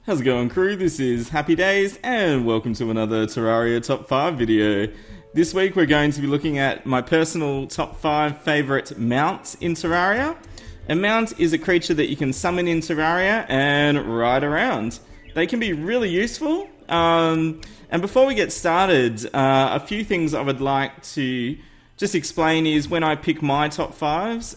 How's it going, crew? This is Happy Days and welcome to another Terraria Top 5 video. This week we're going to be looking at my personal top 5 favourite mounts in Terraria. A mount is a creature that you can summon in Terraria and ride around. They can be really useful. And before we get started, a few things I would like to just explain is when I pick my top 5s,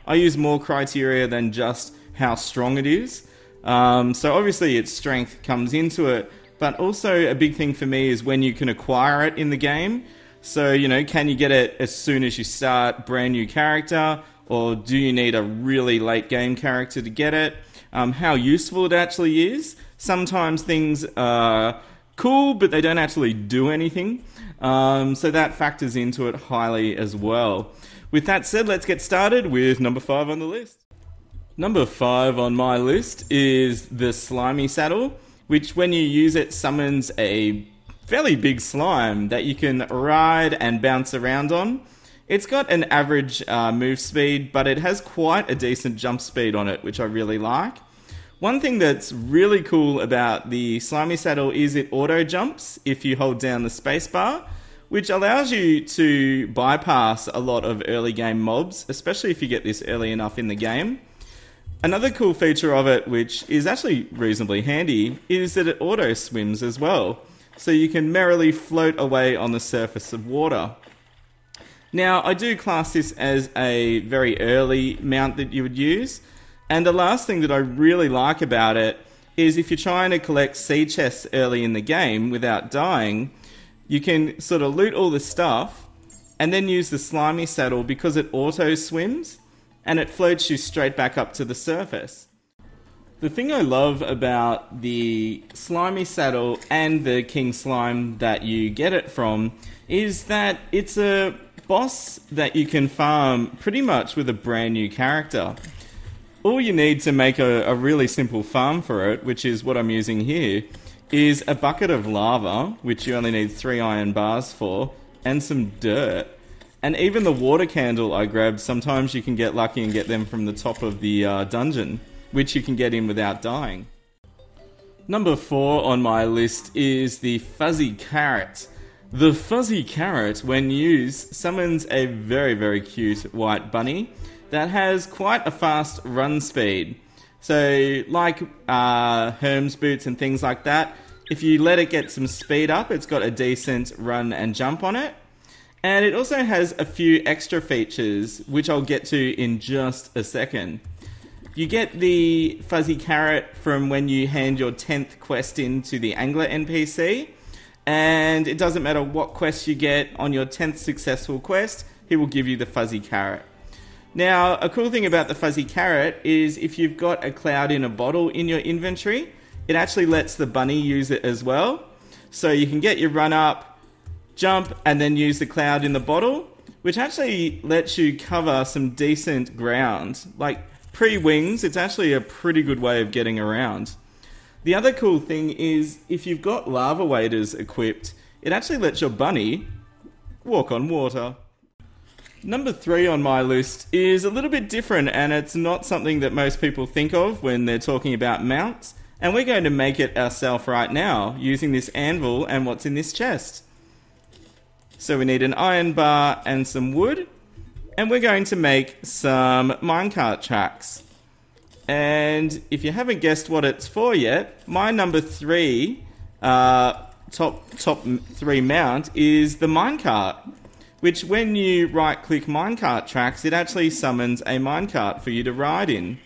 I use more criteria than just how strong it is. So obviously its strength comes into it, but also a big thing for me is when you can acquire it in the game. So, you know, can you get it as soon as you start brand new character, or do you need a really late game character to get it? How useful it actually is. Sometimes things are cool, but they don't actually do anything. So that factors into it highly as well. With that said, let's get started with number 5 on the list. Number 5 on my list is the Slimy Saddle, which when you use it summons a fairly big slime that you can ride and bounce around on. It's got an average move speed, but it has quite a decent jump speed on it, which I really like. One thing that's really cool about the Slimy Saddle is it auto jumps if you hold down the spacebar, which allows you to bypass a lot of early game mobs, especially if you get this early enough in the game. Another cool feature of it, which is actually reasonably handy, is that it auto swims as well. So you can merrily float away on the surface of water. Now, I do class this as a very early mount that you would use. And the last thing that I really like about it is if you're trying to collect sea chests early in the game without dying, you can sort of loot all the stuff and then use the Slimy Saddle because it auto swims and it floats you straight back up to the surface. The thing I love about the Slimy Saddle and the King Slime that you get it from is that it's a boss that you can farm pretty much with a brand new character. All you need to make a really simple farm for it, which is what I'm using here, is a bucket of lava, which you only need 3 iron bars for, and some dirt. And even the water candle I grabbed, sometimes you can get lucky and get them from the top of the dungeon, which you can get in without dying. Number 4 on my list is the Fuzzy Carrot. The Fuzzy Carrot, when used, summons a very, very cute white bunny that has quite a fast run speed. So, like Herm's boots and things like that, if you let it get some speed up, it's got a decent run and jump on it. And it also has a few extra features, which I'll get to in just a second. You get the Fuzzy Carrot from when you hand your 10th quest in to the Angler NPC. And it doesn't matter what quest you get on your 10th successful quest, he will give you the Fuzzy Carrot. Now, a cool thing about the Fuzzy Carrot is if you've got a cloud in a bottle in your inventory, it actually lets the bunny use it as well. So you can get your run up, jump, and then use the cloud in the bottle, which actually lets you cover some decent ground. Like, pre-wings, it's actually a pretty good way of getting around. The other cool thing is, if you've got lava waders equipped, it actually lets your bunny walk on water. Number 3 on my list is a little bit different, and it's not something that most people think of when they're talking about mounts, and we're going to make it ourselves right now, using this anvil and what's in this chest. So we need an iron bar and some wood, and we're going to make some minecart tracks. And if you haven't guessed what it's for yet, my number 3 top 3 mount is the minecart, which when you right click minecart tracks, it actually summons a minecart for you to ride in.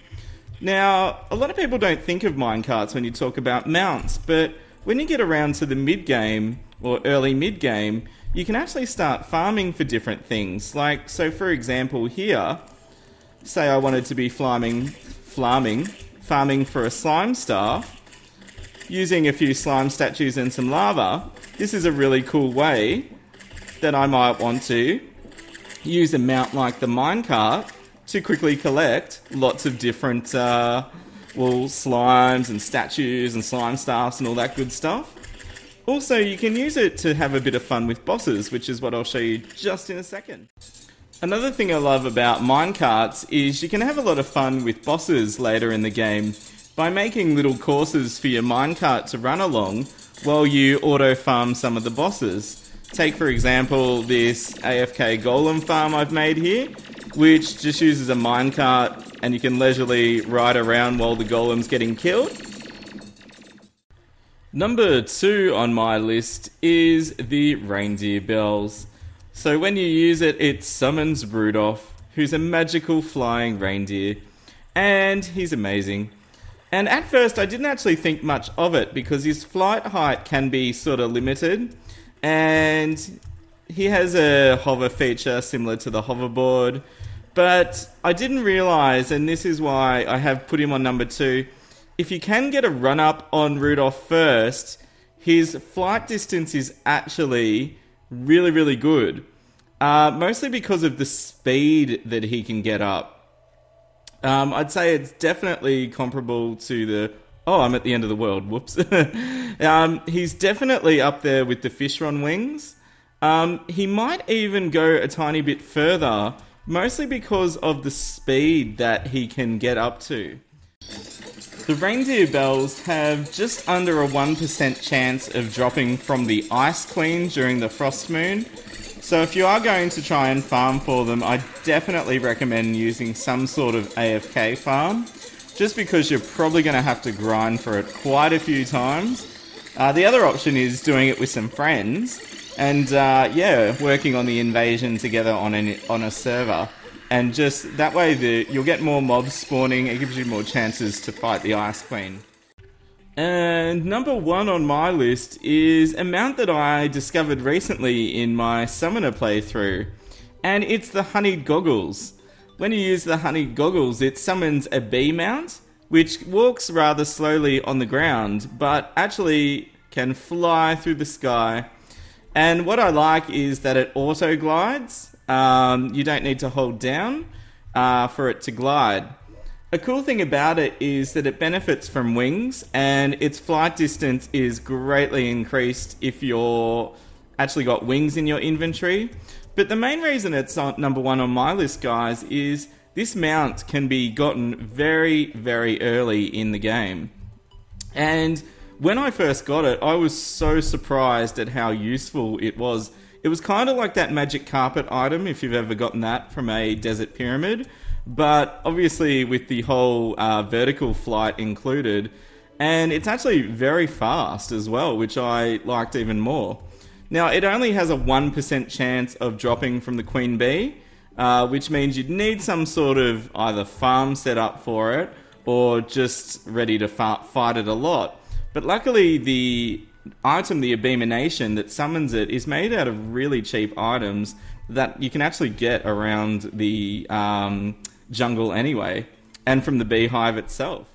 Now, a lot of people don't think of minecarts when you talk about mounts, but when you get around to the mid game or early mid game, you can actually start farming for different things. Like, so for example here, say I wanted to be farming for a slime staff, using a few slime statues and some lava. This is a really cool way that I might want to use a mount like the minecart to quickly collect lots of different slimes and statues and slime staffs and all that good stuff. Also, you can use it to have a bit of fun with bosses, which is what I'll show you just in a second. Another thing I love about minecarts is you can have a lot of fun with bosses later in the game by making little courses for your minecart to run along while you auto-farm some of the bosses. Take, for example, this AFK Golem Farm I've made here, which just uses a minecart and you can leisurely ride around while the golem's getting killed. Number 2 on my list is the reindeer bells. So when you use it, it summons Rudolph, who's a magical flying reindeer, and he's amazing. And at first I didn't actually think much of it because his flight height can be sort of limited, and he has a hover feature similar to the hoverboard, but I didn't realise, and this is why I have put him on number 2, if you can get a run-up on Rudolph first, his flight distance is actually really, really good. Mostly because of the speed that he can get up. I'd say it's definitely comparable to the... Oh, I'm at the end of the world. Whoops. He's definitely up there with the Fishron wings. He might even go a tiny bit further, mostly because of the speed that he can get up to. The reindeer bells have just under a 1% chance of dropping from the Ice Queen during the Frost Moon. So if you are going to try and farm for them, I definitely recommend using some sort of AFK farm, just because you're probably going to have to grind for it quite a few times. The other option is doing it with some friends, and working on the invasion together on a server. And just that way you'll get more mobs spawning, it gives you more chances to fight the Ice Queen. And number 1 on my list is a mount that I discovered recently in my Summoner playthrough, and it's the Honeyed Goggles. When you use the Honeyed Goggles, it summons a bee mount, which walks rather slowly on the ground, but actually can fly through the sky. And what I like is that it auto-glides. You don't need to hold down for it to glide. A cool thing about it is that it benefits from wings, and its flight distance is greatly increased if you're actually got wings in your inventory. But the main reason it's number 1 on my list, guys, is this mount can be gotten very, very early in the game. And when I first got it, I was so surprised at how useful it was. It was kind of like that magic carpet item, if you've ever gotten that from a desert pyramid, but obviously with the whole vertical flight included, and it's actually very fast as well, which I liked even more. Now, it only has a 1% chance of dropping from the Queen Bee, which means you'd need some sort of either farm set up for it, or just ready to fight it a lot. But luckily, the item, the Abomination that summons it, is made out of really cheap items that you can actually get around the jungle anyway, and from the beehive itself.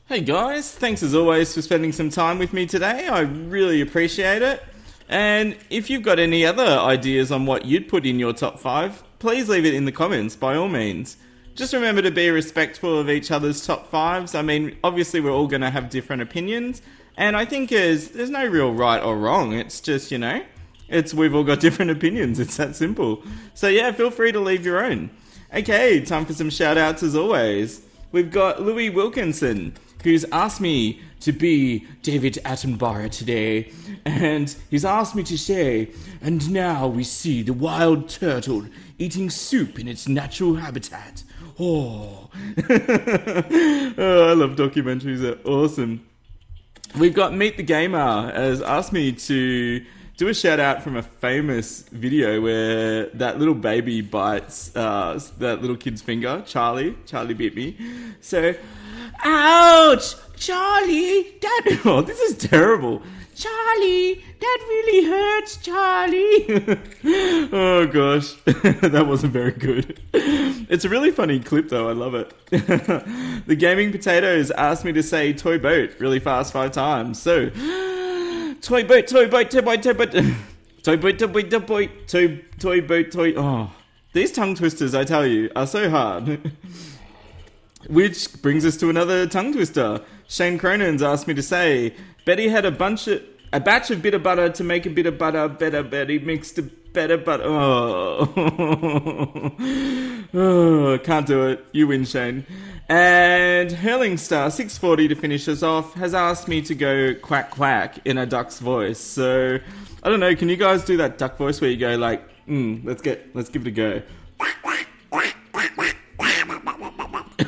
Hey guys, thanks as always for spending some time with me today. I really appreciate it. And if you've got any other ideas on what you'd put in your top 5, please leave it in the comments by all means. Just remember to be respectful of each other's top 5s. I mean, obviously we're all going to have different opinions, and I think there's no real right or wrong. It's just, we've all got different opinions. It's that simple. So yeah, feel free to leave your own. Okay, time for some shout outs as always. We've got Louis Wilkinson, who's asked me to be David Attenborough today, and he's asked me to say, and now we see the wild turtle eating soup in its natural habitat. Oh, I love documentaries, they're awesome. We've got Meet the Gamer has asked me to do a shout out from a famous video where that little baby bites that little kid's finger. Charlie bit me. So, ouch! Charlie! Oh, this is terrible. Charlie! That really hurts, Charlie! Oh gosh, that wasn't very good. It's a really funny clip though, I love it. The Gaming Potatoes asked me to say toy boat really fast 5 times. So, toy boat, toy boat, toy boat, toy boat. Toy boat, toy boat, toy boat, toy boat, toy... Oh, these tongue twisters, I tell you, are so hard. Which brings us to another tongue twister. Shane Cronin's asked me to say, Betty had a batch of bitter butter to make a bit of butter better. Betty mixed a better, but oh, oh, can't do it. You win, Shane. And Hurling Star 640 to finish us off has asked me to go quack quack in a duck's voice. So I don't know. Can you guys do that duck voice where you go like, let's give it a go.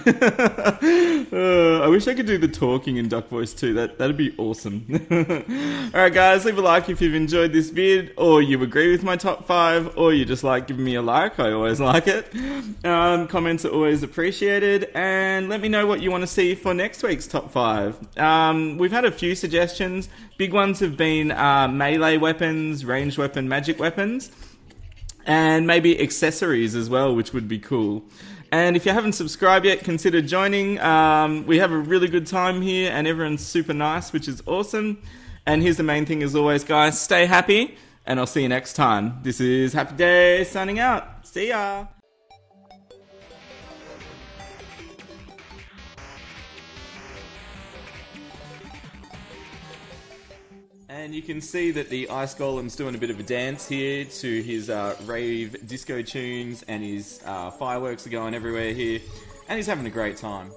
I wish I could do the talking in duck voice too. That'd be awesome. Alright guys, leave a like if you've enjoyed this vid, or you agree with my top 5, or you just like giving me a like. I always like it. Comments are always appreciated, and let me know what you want to see for next week's top 5. We've had a few suggestions. Big ones have been melee weapons, ranged weapon, magic weapons, and maybe accessories as well, which would be cool. And if you haven't subscribed yet, consider joining. We have a really good time here, and everyone's super nice, which is awesome. And here's the main thing as always, guys. Stay happy, and I'll see you next time. This is Happy Days signing out. See ya! And you can see that the Ice Golem's doing a bit of a dance here to his rave disco tunes, and his fireworks are going everywhere here, and he's having a great time.